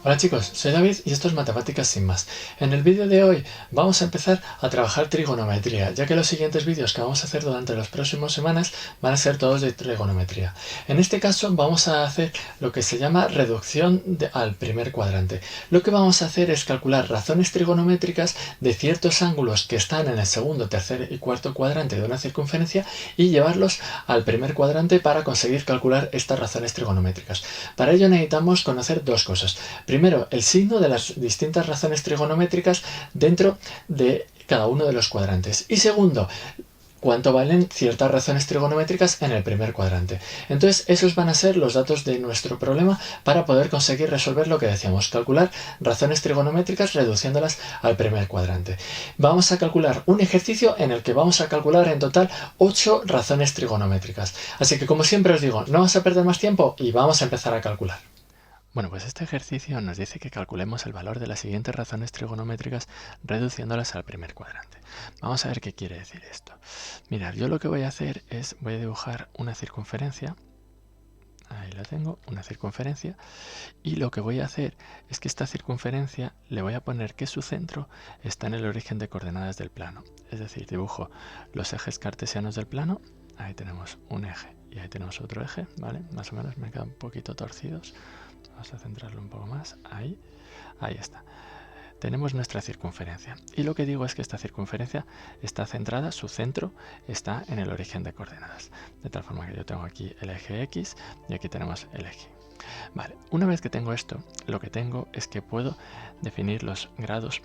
Hola chicos, soy David y esto es Matemáticas sin más. En el vídeo de hoy vamos a empezar a trabajar trigonometría, ya que los siguientes vídeos que vamos a hacer durante las próximas semanas van a ser todos de trigonometría. En este caso vamos a hacer lo que se llama reducción al primer cuadrante. Lo que vamos a hacer es calcular razones trigonométricas de ciertos ángulos que están en el segundo, tercer y cuarto cuadrante de una circunferencia y llevarlos al primer cuadrante para conseguir calcular estas razones trigonométricas. Para ello necesitamos conocer dos cosas. Primero, el signo de las distintas razones trigonométricas dentro de cada uno de los cuadrantes. Y segundo, cuánto valen ciertas razones trigonométricas en el primer cuadrante. Entonces, esos van a ser los datos de nuestro problema para poder conseguir resolver lo que decíamos, calcular razones trigonométricas reduciéndolas al primer cuadrante. Vamos a calcular un ejercicio en el que vamos a calcular en total 8 razones trigonométricas. Así que, como siempre os digo, no vamos a perder más tiempo y vamos a empezar a calcular. Bueno, pues este ejercicio nos dice que calculemos el valor de las siguientes razones trigonométricas reduciéndolas al primer cuadrante. Vamos a ver qué quiere decir esto. Mirad, yo lo que voy a hacer es, voy a dibujar una circunferencia. Ahí la tengo, una circunferencia. Y lo que voy a hacer es que esta circunferencia le voy a poner que su centro está en el origen de coordenadas del plano. Es decir, dibujo los ejes cartesianos del plano. Ahí tenemos un eje y ahí tenemos otro eje, ¿vale? Más o menos me quedan un poquito torcidos. Vamos a centrarlo un poco más, ahí está. Tenemos nuestra circunferencia y lo que digo es que esta circunferencia está centrada, su centro está en el origen de coordenadas. De tal forma que yo tengo aquí el eje X y aquí tenemos el eje. Vale, una vez que tengo esto, lo que tengo es que puedo definir los grados,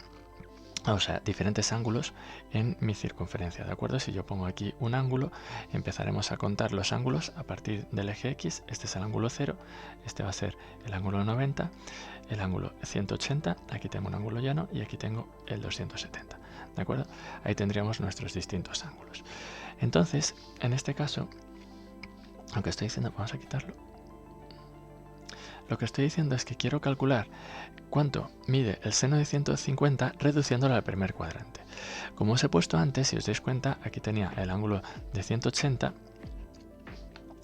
o sea, diferentes ángulos en mi circunferencia, ¿de acuerdo? Si yo pongo aquí un ángulo, empezaremos a contar los ángulos a partir del eje X. Este es el ángulo 0, este va a ser el ángulo 90, el ángulo 180, aquí tengo un ángulo llano y aquí tengo el 270, ¿de acuerdo? Ahí tendríamos nuestros distintos ángulos. Entonces, en este caso, aunque estoy diciendo, vamos a quitarlo. Lo que estoy diciendo es que quiero calcular cuánto mide el seno de 150 reduciéndolo al primer cuadrante. Como os he puesto antes, si os dais cuenta, aquí tenía el ángulo de 180,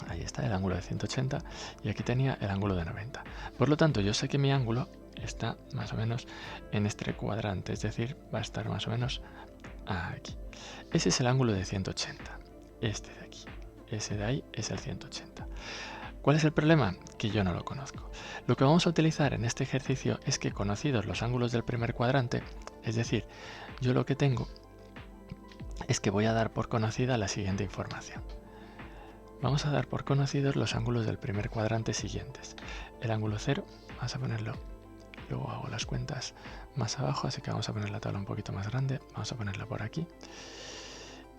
ahí está el ángulo de 180, y aquí tenía el ángulo de 90. Por lo tanto, yo sé que mi ángulo está más o menos en este cuadrante, es decir, va a estar más o menos aquí. Ese es el ángulo de 180, este de aquí, ese de ahí es el 180. ¿Cuál es el problema? Que yo no lo conozco. Lo que vamos a utilizar en este ejercicio es que, conocidos los ángulos del primer cuadrante, es decir, yo lo que tengo es que voy a dar por conocida la siguiente información. Vamos a dar por conocidos los ángulos del primer cuadrante siguientes. El ángulo 0, vamos a ponerlo, luego hago las cuentas más abajo, así que vamos a poner la tabla un poquito más grande, vamos a ponerla por aquí.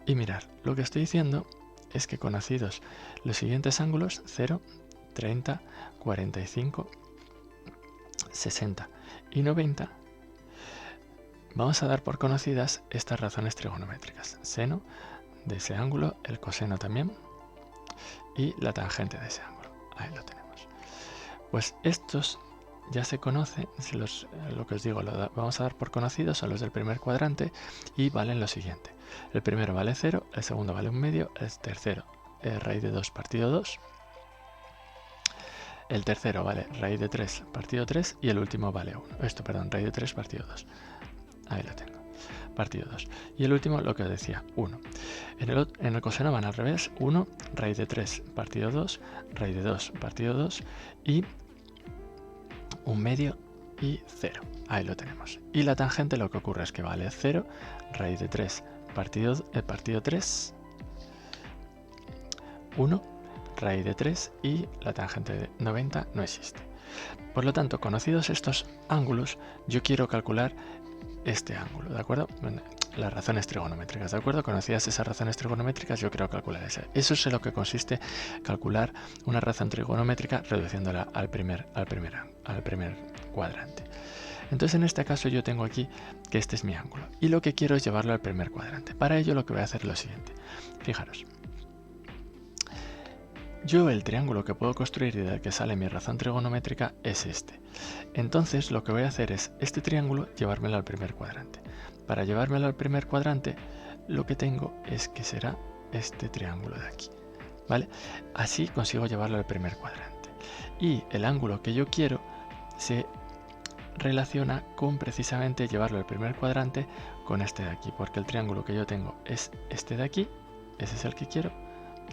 Y mirad, lo que estoy diciendo es que, conocidos los siguientes ángulos, 0, 30, 45, 60 y 90, vamos a dar por conocidas estas razones trigonométricas. Seno de ese ángulo, el coseno también y la tangente de ese ángulo. Ahí lo tenemos. Pues estos ya se conocen, lo que os digo, lo vamos a dar por conocidos, son los del primer cuadrante y valen lo siguiente. El primero vale 0, el segundo vale 1/2, el tercero raíz de 2 partido 2, el tercero vale raíz de 3 partido 3 y el último vale 1. Raíz de 3 partido 2. Ahí lo tengo, partido 2. Y el último, lo que os decía, 1. En el coseno van al revés, 1, raíz de 3 partido 2, raíz de 2 partido 2 y 1/2 y 0. Ahí lo tenemos. Y la tangente lo que ocurre es que vale 0, raíz de 3 partido 3, 1, raíz de 3 y la tangente de 90 no existe. Por lo tanto, conocidos estos ángulos, yo quiero calcular este ángulo, ¿de acuerdo? Bueno, las razones trigonométricas, ¿de acuerdo? Conocidas esas razones trigonométricas, yo quiero calcular ese. Eso es en lo que consiste calcular una razón trigonométrica reduciéndola al primer cuadrante. Entonces, en este caso yo tengo aquí que este es mi ángulo y lo que quiero es llevarlo al primer cuadrante. Para ello lo que voy a hacer es lo siguiente. Fijaros, yo el triángulo que puedo construir y del que sale mi razón trigonométrica es este. Entonces lo que voy a hacer es este triángulo llevármelo al primer cuadrante. Para llevármelo al primer cuadrante lo que tengo es que será este triángulo de aquí, ¿vale? Así consigo llevarlo al primer cuadrante. Y el ángulo que yo quiero se relaciona con precisamente llevarlo al primer cuadrante con este de aquí, porque el triángulo que yo tengo es este de aquí, ese es el que quiero,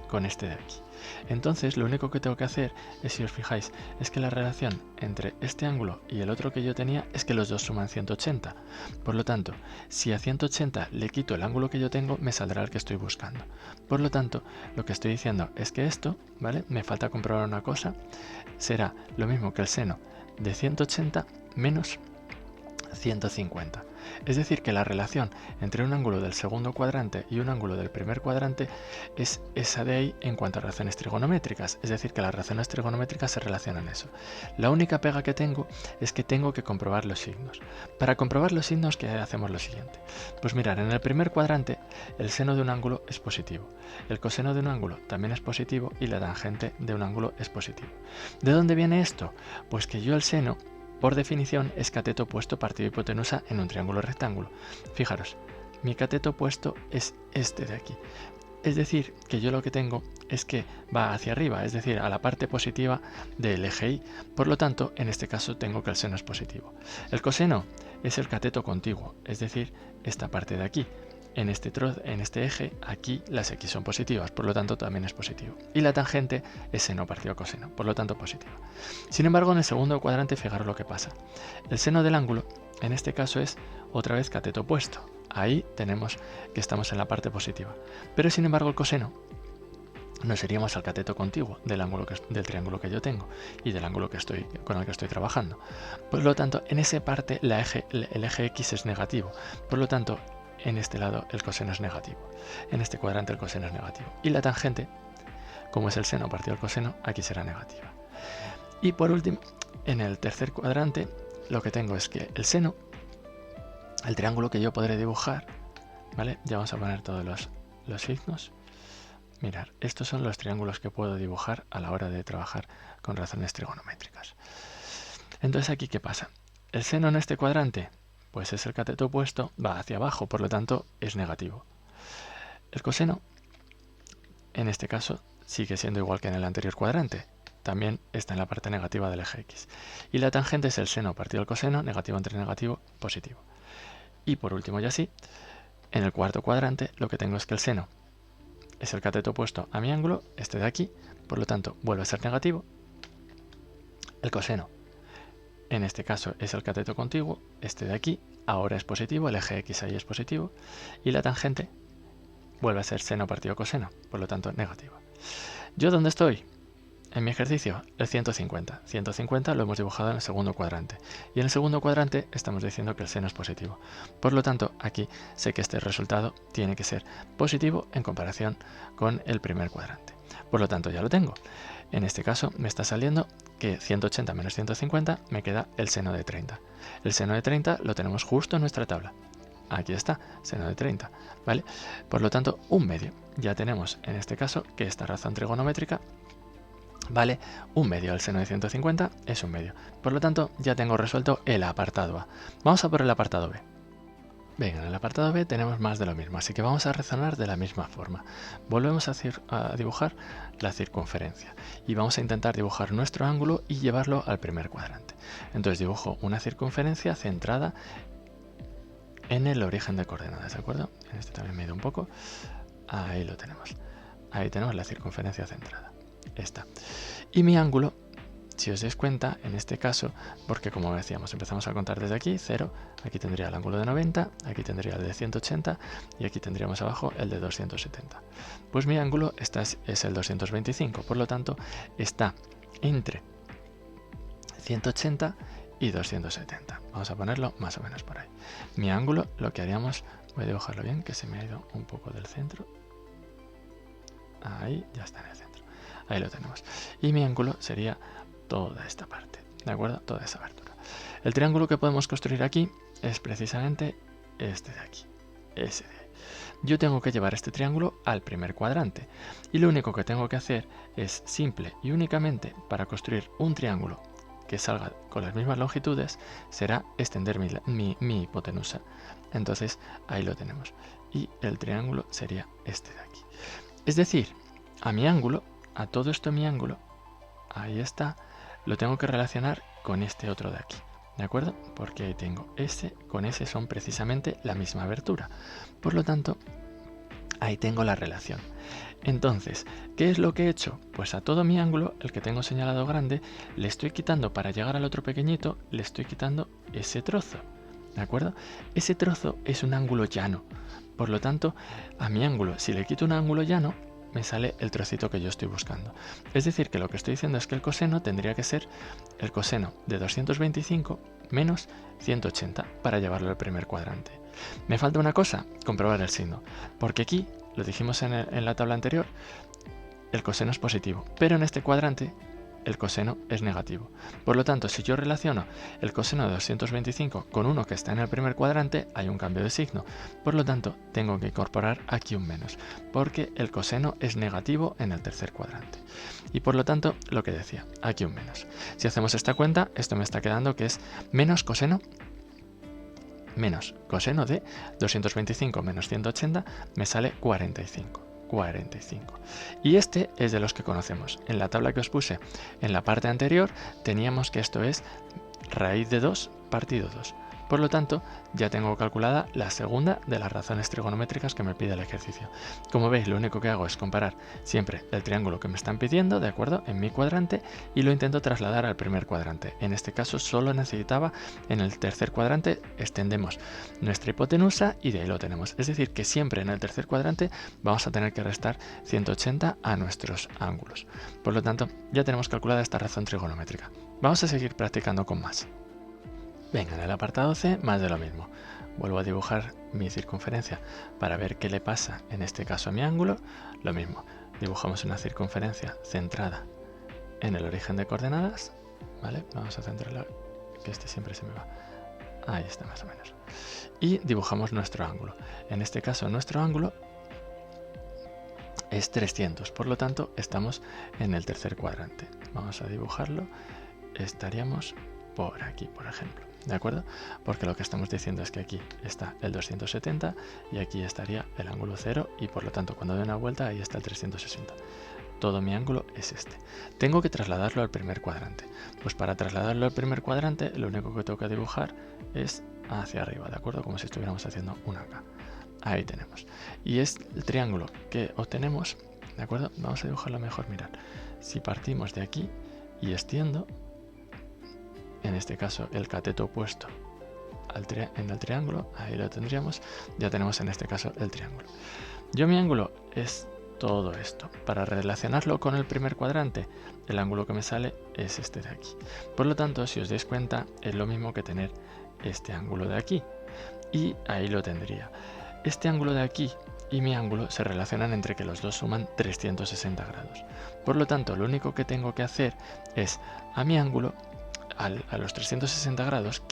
con este de aquí. Entonces lo único que tengo que hacer es, si os fijáis, es que la relación entre este ángulo y el otro que yo tenía es que los dos suman 180. Por lo tanto, si a 180 le quito el ángulo que yo tengo, me saldrá el que estoy buscando. Por lo tanto, lo que estoy diciendo es que esto, ¿vale? Me falta comprobar una cosa, será lo mismo que el seno de 180 menos 150. Es decir, que la relación entre un ángulo del segundo cuadrante y un ángulo del primer cuadrante es esa de ahí en cuanto a relaciones trigonométricas. Es decir, que las relaciones trigonométricas se relacionan eso. La única pega que tengo es que tengo que comprobar los signos. Para comprobar los signos, ¿qué hacemos? Lo siguiente. Pues mirar, en el primer cuadrante el seno de un ángulo es positivo, el coseno de un ángulo también es positivo y la tangente de un ángulo es positivo. ¿De dónde viene esto? Pues que yo el seno, por definición, es cateto opuesto partido hipotenusa en un triángulo rectángulo. Fijaros, mi cateto opuesto es este de aquí. Es decir, que yo lo que tengo es que va hacia arriba, es decir, a la parte positiva del eje Y. Por lo tanto, en este caso tengo que el seno es positivo. El coseno es el cateto contiguo, es decir, esta parte de aquí. En este eje, aquí las X son positivas, por lo tanto también es positivo. Y la tangente es seno partido coseno, por lo tanto positivo. Sin embargo, en el segundo cuadrante, fijaros lo que pasa. El seno del ángulo, en este caso, es otra vez cateto opuesto. Ahí tenemos que estamos en la parte positiva. Pero sin embargo, el coseno nos iríamos al cateto contiguo del triángulo que yo tengo y del ángulo con el que estoy trabajando. Por lo tanto, en esa parte el eje X es negativo. Por lo tanto, en este lado el coseno es negativo. En este cuadrante el coseno es negativo. Y la tangente, como es el seno partido el coseno, aquí será negativa. Y por último, en el tercer cuadrante, lo que tengo es que el seno, el triángulo que yo podré dibujar, ¿vale? Ya vamos a poner todos los signos. Mirad, estos son los triángulos que puedo dibujar a la hora de trabajar con relaciones trigonométricas. Entonces, ¿aquí qué pasa? El seno en este cuadrante, pues es el cateto opuesto, va hacia abajo, por lo tanto es negativo. El coseno, en este caso, sigue siendo igual que en el anterior cuadrante, también está en la parte negativa del eje X. Y la tangente es el seno partido el coseno, negativo entre negativo, positivo. Y por último, y así, en el cuarto cuadrante lo que tengo es que el seno es el cateto opuesto a mi ángulo, este de aquí, por lo tanto vuelve a ser negativo. El coseno, en este caso, es el cateto contiguo, este de aquí, ahora es positivo, el eje X ahí es positivo, y la tangente vuelve a ser seno partido coseno, por lo tanto negativo. ¿Yo dónde estoy? En mi ejercicio, el 150. 150 lo hemos dibujado en el segundo cuadrante. Y en el segundo cuadrante estamos diciendo que el seno es positivo. Por lo tanto, aquí sé que este resultado tiene que ser positivo en comparación con el primer cuadrante. Por lo tanto, ya lo tengo. En este caso, me está saliendo que 180 menos 150 me queda el seno de 30. El seno de 30 lo tenemos justo en nuestra tabla. Aquí está, seno de 30, ¿vale? Por lo tanto, un medio. Ya tenemos en este caso que esta razón trigonométrica vale un medio. El seno de 150 es un medio. Por lo tanto, ya tengo resuelto el apartado A. Vamos a por el apartado B. Venga, en el apartado B tenemos más de lo mismo, así que vamos a razonar de la misma forma. Volvemos a dibujar la circunferencia y vamos a intentar dibujar nuestro ángulo y llevarlo al primer cuadrante. Entonces dibujo una circunferencia centrada en el origen de coordenadas, ¿de acuerdo? En este también me he ido un poco. Ahí lo tenemos. Ahí tenemos la circunferencia centrada. Esta. Y mi ángulo, si os dais cuenta, en este caso, porque como decíamos, empezamos a contar desde aquí, 0, aquí tendría el ángulo de 90, aquí tendría el de 180 y aquí tendríamos abajo el de 270. Pues mi ángulo es el 225, por lo tanto está entre 180 y 270. Vamos a ponerlo más o menos por ahí. Mi ángulo, lo que haríamos, voy a dibujarlo bien, que se me ha ido un poco del centro. Ahí, ya está en el centro. Ahí lo tenemos. Y mi ángulo sería toda esta parte, ¿de acuerdo? Toda esa abertura. El triángulo que podemos construir aquí es precisamente este de aquí, ese de ahí. Yo tengo que llevar este triángulo al primer cuadrante y lo único que tengo que hacer es simple y únicamente para construir un triángulo que salga con las mismas longitudes será extender mi hipotenusa. Entonces ahí lo tenemos y el triángulo sería este de aquí. Es decir, a mi ángulo, a todo esto mi ángulo, ahí está, lo tengo que relacionar con este otro de aquí. ¿de acuerdo? Porque ahí tengo ese con ese son precisamente la misma abertura. Por lo tanto, ahí tengo la relación. Entonces, ¿qué es lo que he hecho? Pues a todo mi ángulo, el que tengo señalado grande, le estoy quitando, para llegar al otro pequeñito, le estoy quitando ese trozo, ¿de acuerdo? Ese trozo es un ángulo llano. Por lo tanto, a mi ángulo, si le quito un ángulo llano, me sale el trocito que yo estoy buscando. Es decir, que lo que estoy diciendo es que el coseno tendría que ser el coseno de 225 menos 180 para llevarlo al primer cuadrante. Me falta una cosa, comprobar el signo, porque aquí, lo dijimos en la tabla anterior, el coseno es positivo, pero en este cuadrante el coseno es negativo. Por lo tanto, si yo relaciono el coseno de 225 con uno que está en el primer cuadrante, hay un cambio de signo. Por lo tanto, tengo que incorporar aquí un menos, porque el coseno es negativo en el tercer cuadrante. Y por lo tanto, lo que decía, aquí un menos. Si hacemos esta cuenta, esto me está quedando que es menos coseno de 225 menos 180 me sale 45. Y este es de los que conocemos. En la tabla que os puse en la parte anterior teníamos que esto es raíz de 2 partido 2. Por lo tanto, ya tengo calculada la segunda de las razones trigonométricas que me pide el ejercicio. Como veis, lo único que hago es comparar siempre el triángulo que me están pidiendo, ¿de acuerdo?, en mi cuadrante, y lo intento trasladar al primer cuadrante. En este caso solo necesitaba en el tercer cuadrante, extendemos nuestra hipotenusa y de ahí lo tenemos. Es decir, que siempre en el tercer cuadrante vamos a tener que restar 180 a nuestros ángulos. Por lo tanto, ya tenemos calculada esta razón trigonométrica. Vamos a seguir practicando con más. Venga, en el apartado C, más de lo mismo. Vuelvo a dibujar mi circunferencia para ver qué le pasa, en este caso a mi ángulo. Lo mismo, dibujamos una circunferencia centrada en el origen de coordenadas. ¿Vale? Vamos a centrarla, que este siempre se me va. Ahí está, más o menos. Y dibujamos nuestro ángulo. En este caso, nuestro ángulo es 300, por lo tanto, estamos en el tercer cuadrante. Vamos a dibujarlo. Estaríamos por aquí, por ejemplo. ¿De acuerdo? Porque lo que estamos diciendo es que aquí está el 270 y aquí estaría el ángulo 0 y por lo tanto cuando doy una vuelta ahí está el 360. Todo mi ángulo es este. Tengo que trasladarlo al primer cuadrante. Pues para trasladarlo al primer cuadrante lo único que tengo que dibujar es hacia arriba, ¿de acuerdo? Como si estuviéramos haciendo una K. Ahí tenemos. Y es el triángulo que obtenemos, ¿de acuerdo? Vamos a dibujarlo mejor, mirad. Si partimos de aquí y extiendo, en este caso el cateto opuesto en el triángulo, ahí lo tendríamos, ya tenemos en este caso el triángulo. Mi ángulo es todo esto. Para relacionarlo con el primer cuadrante, el ángulo que me sale es este de aquí. Por lo tanto, si os dais cuenta, es lo mismo que tener este ángulo de aquí. Y ahí lo tendría. Este ángulo de aquí y mi ángulo se relacionan entre que los dos suman 360 grados. Por lo tanto, lo único que tengo que hacer es a mi ángulo, a los 360 grados,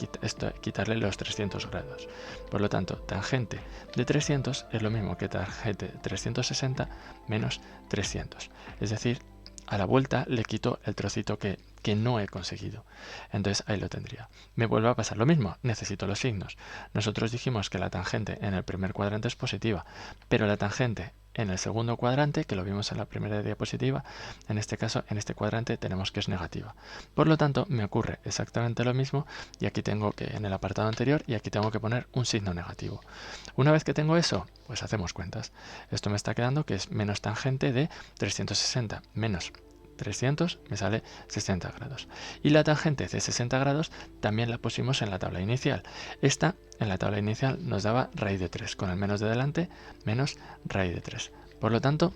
quitarle los 300 grados. Por lo tanto, tangente de 300 es lo mismo que tangente de 360 menos 300. Es decir, a la vuelta le quito el trocito que no he conseguido. Entonces ahí lo tendría. Me vuelve a pasar lo mismo, necesito los signos. Nosotros dijimos que la tangente en el primer cuadrante es positiva, pero la tangente en el segundo cuadrante, que lo vimos en la primera diapositiva, en este caso, en este cuadrante tenemos que es negativa. Por lo tanto, me ocurre exactamente lo mismo y aquí tengo que, en el apartado anterior, y aquí tengo que poner un signo negativo. Una vez que tengo eso, pues hacemos cuentas. Esto me está quedando que es menos tangente de 360 menos 300 me sale 60 grados. Y la tangente de 60 grados también la pusimos en la tabla inicial. Esta en la tabla inicial nos daba raíz de 3, con el menos de delante, menos raíz de 3. Por lo tanto,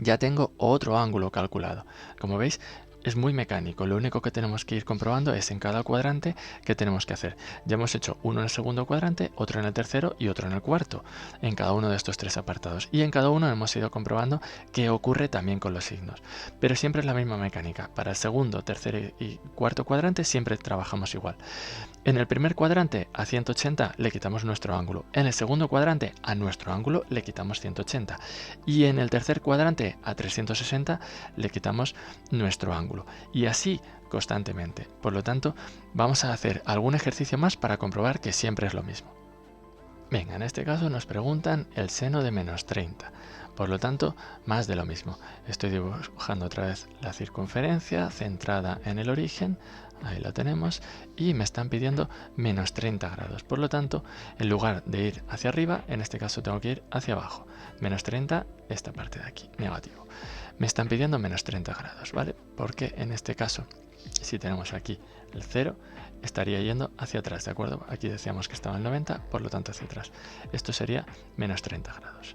ya tengo otro ángulo calculado. Como veis, es muy mecánico. Lo único que tenemos que ir comprobando es en cada cuadrante qué tenemos que hacer. Ya hemos hecho uno en el segundo cuadrante, otro en el tercero y otro en el cuarto, en cada uno de estos tres apartados. Y en cada uno hemos ido comprobando qué ocurre también con los signos. Pero siempre es la misma mecánica. Para el segundo, tercer y cuarto cuadrante siempre trabajamos igual. En el primer cuadrante a 180 le quitamos nuestro ángulo. En el segundo cuadrante a nuestro ángulo le quitamos 180. Y en el tercer cuadrante a 360 le quitamos nuestro ángulo. Y así constantemente. Por lo tanto, vamos a hacer algún ejercicio más para comprobar que siempre es lo mismo. Venga, en este caso nos preguntan el seno de menos 30. Por lo tanto, más de lo mismo. Estoy dibujando otra vez la circunferencia centrada en el origen. Ahí lo tenemos. Y me están pidiendo menos 30 grados. Por lo tanto, en lugar de ir hacia arriba, en este caso tengo que ir hacia abajo. Menos 30, esta parte de aquí, negativo. Me están pidiendo menos 30 grados, ¿vale? Porque en este caso, si tenemos aquí el 0, estaría yendo hacia atrás, ¿de acuerdo? Aquí decíamos que estaba en 90, por lo tanto hacia atrás. Esto sería menos 30 grados.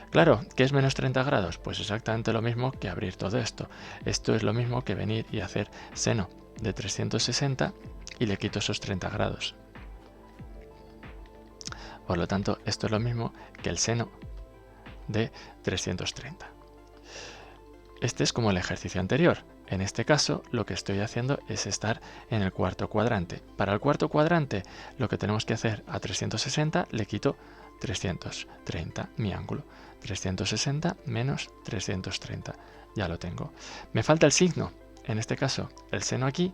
Claro, ¿qué es menos 30 grados? Pues exactamente lo mismo que abrir todo esto. Esto es lo mismo que venir y hacer seno de 360 y le quito esos 30 grados. Por lo tanto, esto es lo mismo que el seno de 330. Este es como el ejercicio anterior. En este caso, lo que estoy haciendo es estar en el cuarto cuadrante. Para el cuarto cuadrante, lo que tenemos que hacer a 360, le quito 330, mi ángulo. 360 menos 330. Ya lo tengo. Me falta el signo. En este caso, el seno aquí,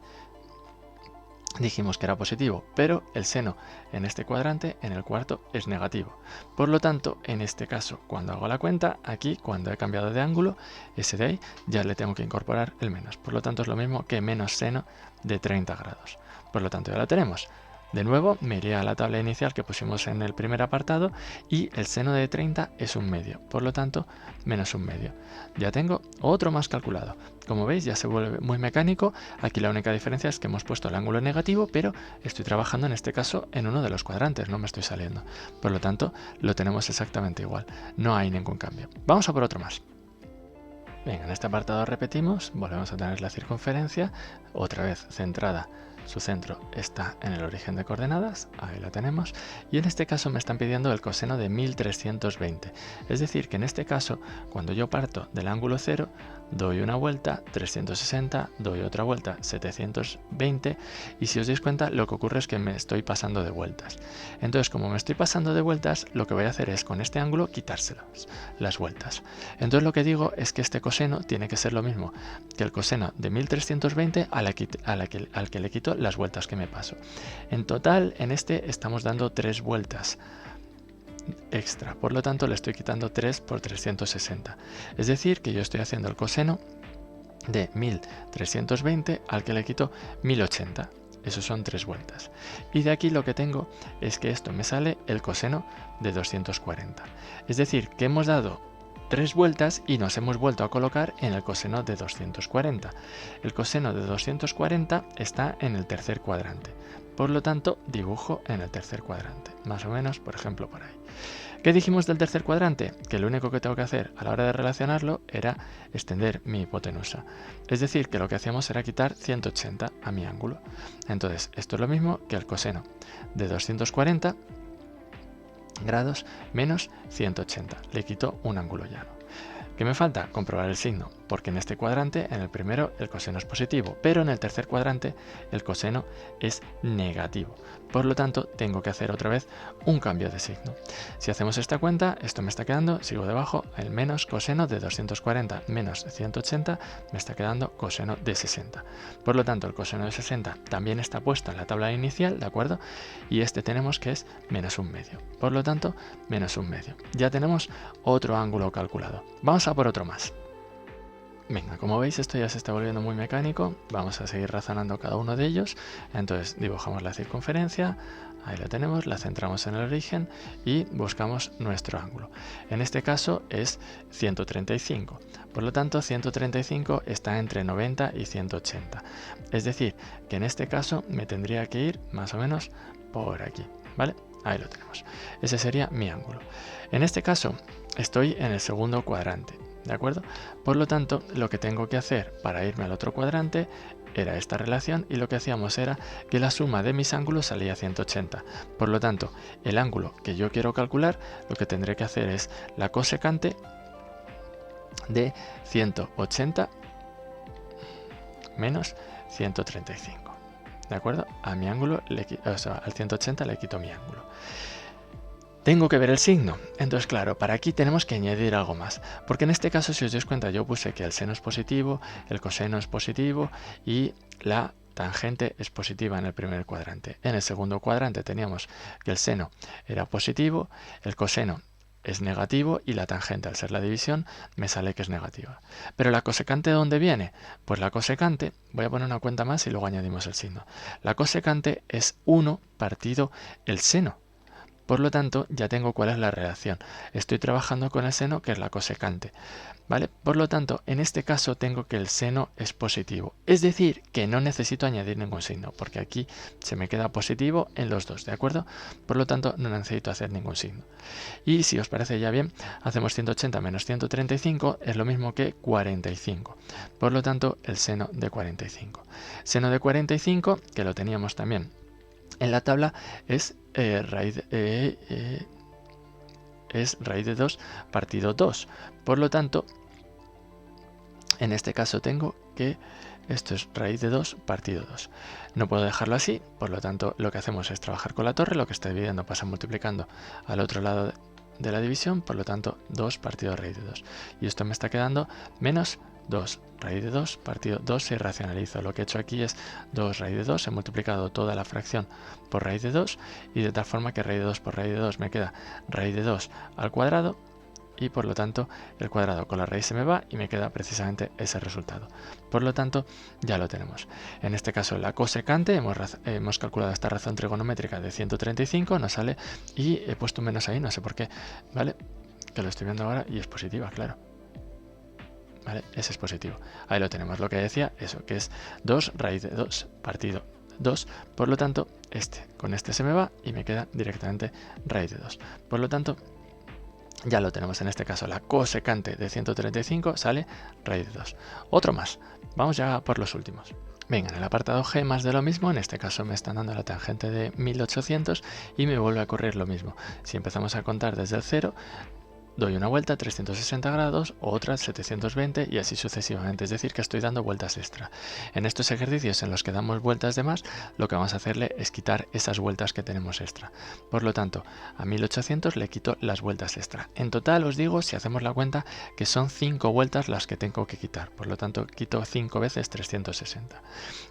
dijimos que era positivo, pero el seno en este cuadrante, en el cuarto, es negativo. Por lo tanto, en este caso, cuando hago la cuenta, aquí, cuando he cambiado de ángulo, ese de ahí, ya le tengo que incorporar el menos. Por lo tanto, es lo mismo que menos seno de 30 grados. Por lo tanto, ya la tenemos. De nuevo, me iría a la tabla inicial que pusimos en el primer apartado y el seno de 30 es un medio. Por lo tanto, menos un medio. Ya tengo otro más calculado. Como veis, ya se vuelve muy mecánico. Aquí la única diferencia es que hemos puesto el ángulo negativo, pero estoy trabajando en este caso en uno de los cuadrantes, no me estoy saliendo. Por lo tanto, lo tenemos exactamente igual. No hay ningún cambio. Vamos a por otro más. Venga, en este apartado repetimos, volvemos a tener la circunferencia, otra vez centrada. Su centro está en el origen de coordenadas, ahí la tenemos, y en este caso me están pidiendo el coseno de 1320. Es decir, que en este caso, cuando yo parto del ángulo 0, doy una vuelta, 360, doy otra vuelta, 720, y si os dais cuenta, lo que ocurre es que me estoy pasando de vueltas. Entonces, como me estoy pasando de vueltas, lo que voy a hacer es con este ángulo quitárselas, las vueltas. Entonces lo que digo es que este coseno tiene que ser lo mismo que el coseno de 1320 al que le quito las vueltas que me paso. En total, en este estamos dando 3 vueltas extra, por lo tanto le estoy quitando 3 por 360. Es decir, que yo estoy haciendo el coseno de 1320 al que le quito 1080. Esos son 3 vueltas. Y de aquí lo que tengo es que esto me sale el coseno de 240. Es decir, que hemos dado 3 vueltas y nos hemos vuelto a colocar en el coseno de 240. El coseno de 240 está en el tercer cuadrante. Por lo tanto, dibujo en el tercer cuadrante. Más o menos, por ejemplo, por ahí. ¿Qué dijimos del tercer cuadrante? Que lo único que tengo que hacer a la hora de relacionarlo era extender mi hipotenusa. Es decir, que lo que hacíamos era quitar 180 a mi ángulo. Entonces, esto es lo mismo que el coseno de 240 grados menos 180. Le quito un ángulo llano. ¿Qué me falta? Comprobar el signo, porque en este cuadrante, en el primero, el coseno es positivo, pero en el tercer cuadrante el coseno es negativo. Por lo tanto, tengo que hacer otra vez un cambio de signo. Si hacemos esta cuenta, esto me está quedando, sigo debajo, el menos coseno de 240 menos 180 me está quedando coseno de 60. Por lo tanto, el coseno de 60 también está puesto en la tabla inicial, ¿de acuerdo? Y este tenemos que es menos un medio. Por lo tanto, menos un medio. Ya tenemos otro ángulo calculado. Vamos a por otro más. Venga, como veis esto ya se está volviendo muy mecánico, vamos a seguir razonando cada uno de ellos. Entonces dibujamos la circunferencia, ahí la tenemos, la centramos en el origen y buscamos nuestro ángulo. En este caso es 135, por lo tanto 135 está entre 90 y 180. Es decir, que en este caso me tendría que ir más o menos por aquí, ¿vale? Ahí lo tenemos. Ese sería mi ángulo. En este caso estoy en el segundo cuadrante. ¿De acuerdo? Por lo tanto, lo que tengo que hacer para irme al otro cuadrante era esta relación y lo que hacíamos era que la suma de mis ángulos salía 180. Por lo tanto, el ángulo que yo quiero calcular, lo que tendré que hacer es la cosecante de 180 menos 135. ¿De acuerdo? A mi ángulo, al 180 le quito mi ángulo. Tengo que ver el signo. Entonces, claro, para aquí tenemos que añadir algo más. Porque en este caso, si os dais cuenta, yo puse que el seno es positivo, el coseno es positivo y la tangente es positiva en el primer cuadrante. En el segundo cuadrante teníamos que el seno era positivo, el coseno es negativo y la tangente, al ser la división, me sale que es negativa. Pero la cosecante, ¿de dónde viene? Pues la cosecante, voy a poner una cuenta más y luego añadimos el signo. La cosecante es 1 partido el seno. Por lo tanto, ya tengo cuál es la relación. Estoy trabajando con el seno, que es la cosecante, ¿vale? Por lo tanto, en este caso tengo que el seno es positivo. Es decir, que no necesito añadir ningún signo, porque aquí se me queda positivo en los dos, ¿de acuerdo? Por lo tanto, no necesito hacer ningún signo. Y si os parece ya bien, hacemos 180 menos 135, es lo mismo que 45. Por lo tanto, el seno de 45. Seno de 45, que lo teníamos también en la tabla, es raíz de 2 partido 2. Por lo tanto, en este caso tengo que esto es raíz de 2 partido 2. No puedo dejarlo así, por lo tanto lo que hacemos es trabajar con la torre, lo que está dividiendo pasa multiplicando al otro lado de la división, por lo tanto 2 partido raíz de 2. Y esto me está quedando menos 2 raíz de 2 partido 2 si racionalizo. Lo que he hecho aquí es 2 raíz de 2, he multiplicado toda la fracción por raíz de 2 y de tal forma que raíz de 2 por raíz de 2 me queda raíz de 2 al cuadrado y por lo tanto el cuadrado con la raíz se me va y me queda precisamente ese resultado. Por lo tanto ya lo tenemos. En este caso la cosecante, hemos calculado esta razón trigonométrica de 135, nos sale y he puesto un menos ahí, no sé por qué, ¿vale? Que lo estoy viendo ahora y es positiva, claro. ¿Vale? Ese es positivo. Ahí lo tenemos, lo que decía, eso, que es 2 raíz de 2 partido 2. Por lo tanto, con este se me va y me queda directamente raíz de 2. Por lo tanto, ya lo tenemos. En este caso, la cosecante de 135 sale raíz de 2. Otro más. Vamos ya por los últimos. Venga, en el apartado G más de lo mismo, en este caso me están dando la tangente de 1800 y me vuelve a ocurrir lo mismo. Si empezamos a contar desde el 0, doy una vuelta 360 grados, otra 720 y así sucesivamente, es decir que estoy dando vueltas extra. En estos ejercicios en los que damos vueltas de más, lo que vamos a hacerle es quitar esas vueltas que tenemos extra. Por lo tanto, a 1800 le quito las vueltas extra. En total os digo, si hacemos la cuenta, que son 5 vueltas las que tengo que quitar. Por lo tanto, quito 5 veces 360.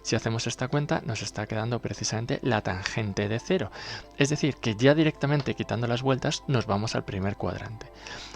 Si hacemos esta cuenta, nos está quedando precisamente la tangente de 0. Es decir, que ya directamente quitando las vueltas nos vamos al primer cuadrante.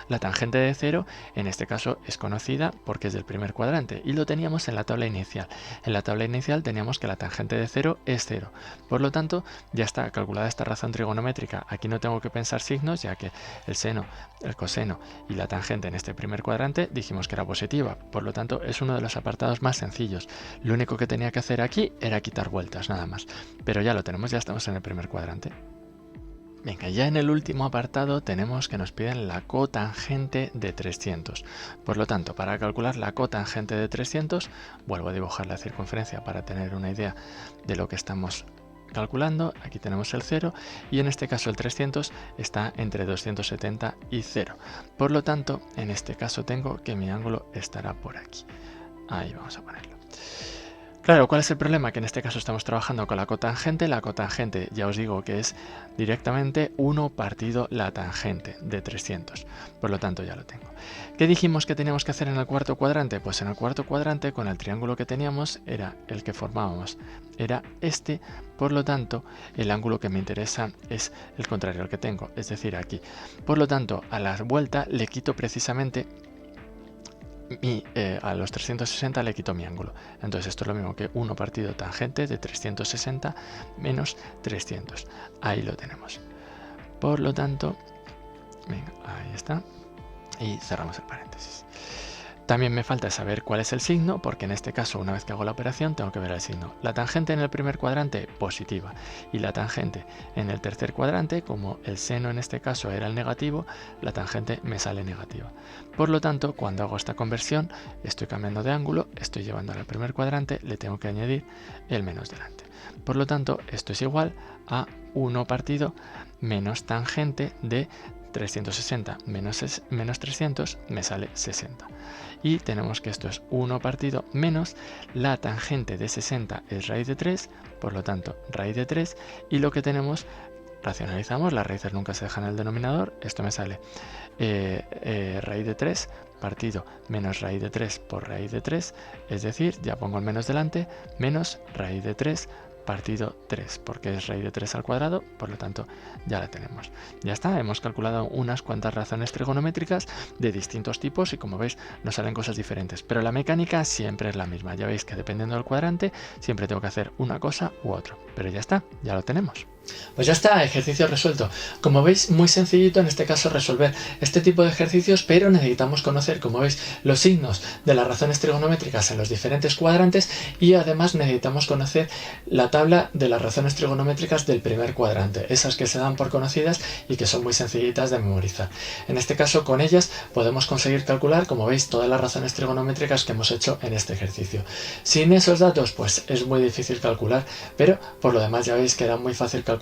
La tangente de 0 en este caso es conocida porque es del primer cuadrante y lo teníamos en la tabla inicial. En la tabla inicial teníamos que la tangente de 0 es 0. Por lo tanto, ya está calculada esta razón trigonométrica. Aquí no tengo que pensar signos, ya que el seno, el coseno y la tangente en este primer cuadrante dijimos que era positiva. Por lo tanto, es uno de los apartados más sencillos. Lo único que tenía que hacer aquí era quitar vueltas, nada más. Pero ya lo tenemos, ya estamos en el primer cuadrante. Venga, ya en el último apartado tenemos que nos piden la cotangente de 300. Por lo tanto, para calcular la cotangente de 300, vuelvo a dibujar la circunferencia para tener una idea de lo que estamos calculando. Aquí tenemos el 0 y en este caso el 300 está entre 270 y 0. Por lo tanto, en este caso tengo que mi ángulo estará por aquí. Ahí vamos a ponerlo. Claro, ¿cuál es el problema? Que en este caso estamos trabajando con la cotangente. La cotangente, ya os digo que es directamente 1 partido la tangente de 300. Por lo tanto, ya lo tengo. ¿Qué dijimos que teníamos que hacer en el cuarto cuadrante? Pues en el cuarto cuadrante, con el triángulo que teníamos, era el que formábamos. Era este, por lo tanto, el ángulo que me interesa es el contrario al que tengo, es decir, aquí. Por lo tanto, a la vuelta le quito precisamente a los 360 le quito mi ángulo. Entonces esto es lo mismo que 1 partido tangente de 360 menos 300. Ahí lo tenemos. Por lo tanto, venga, ahí está. Y cerramos el paréntesis. También me falta saber cuál es el signo, porque en este caso, una vez que hago la operación, tengo que ver el signo. La tangente en el primer cuadrante, positiva. Y la tangente en el tercer cuadrante, como el seno en este caso era el negativo, la tangente me sale negativa. Por lo tanto, cuando hago esta conversión, estoy cambiando de ángulo, estoy llevando al primer cuadrante, le tengo que añadir el menos delante. Por lo tanto, esto es igual a 1 partido menos tangente de 360 menos 300 me sale 60. Y tenemos que esto es 1 partido menos la tangente de 60 es raíz de 3, por lo tanto raíz de 3, y lo que tenemos, racionalizamos, las raíces nunca se dejan en el denominador, esto me sale raíz de 3 partido menos raíz de 3 por raíz de 3, es decir, ya pongo el menos delante, menos raíz de 3 partido 3, porque es raíz de 3 al cuadrado, por lo tanto ya la tenemos. Ya está, hemos calculado unas cuantas razones trigonométricas de distintos tipos y como veis nos salen cosas diferentes, pero la mecánica siempre es la misma. Ya veis que dependiendo del cuadrante siempre tengo que hacer una cosa u otra, pero ya está, ya lo tenemos. Pues ya está, ejercicio resuelto. Como veis, muy sencillito en este caso resolver este tipo de ejercicios, pero necesitamos conocer, como veis, los signos de las razones trigonométricas en los diferentes cuadrantes y además necesitamos conocer la tabla de las razones trigonométricas del primer cuadrante, esas que se dan por conocidas y que son muy sencillitas de memorizar. En este caso, con ellas podemos conseguir calcular, como veis, todas las razones trigonométricas que hemos hecho en este ejercicio. Sin esos datos, pues es muy difícil calcular, pero por lo demás ya veis que era muy fácil calcular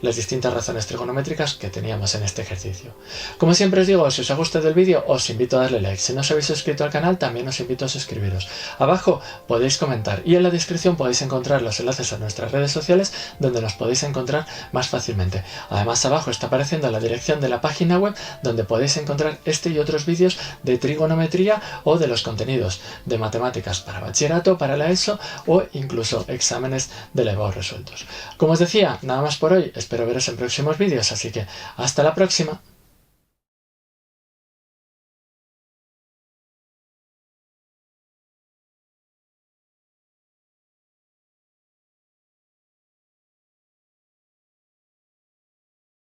las distintas razones trigonométricas que teníamos en este ejercicio. Como siempre os digo, si os ha gustado el vídeo, os invito a darle like. Si no os habéis suscrito al canal, también os invito a suscribiros. Abajo podéis comentar y en la descripción podéis encontrar los enlaces a nuestras redes sociales donde nos podéis encontrar más fácilmente. Además, abajo está apareciendo la dirección de la página web donde podéis encontrar este y otros vídeos de trigonometría o de los contenidos de matemáticas para bachillerato, para la ESO o incluso exámenes de la EBAU resueltos. Como os decía, nada más por hoy, espero veros en próximos vídeos, así que hasta la próxima.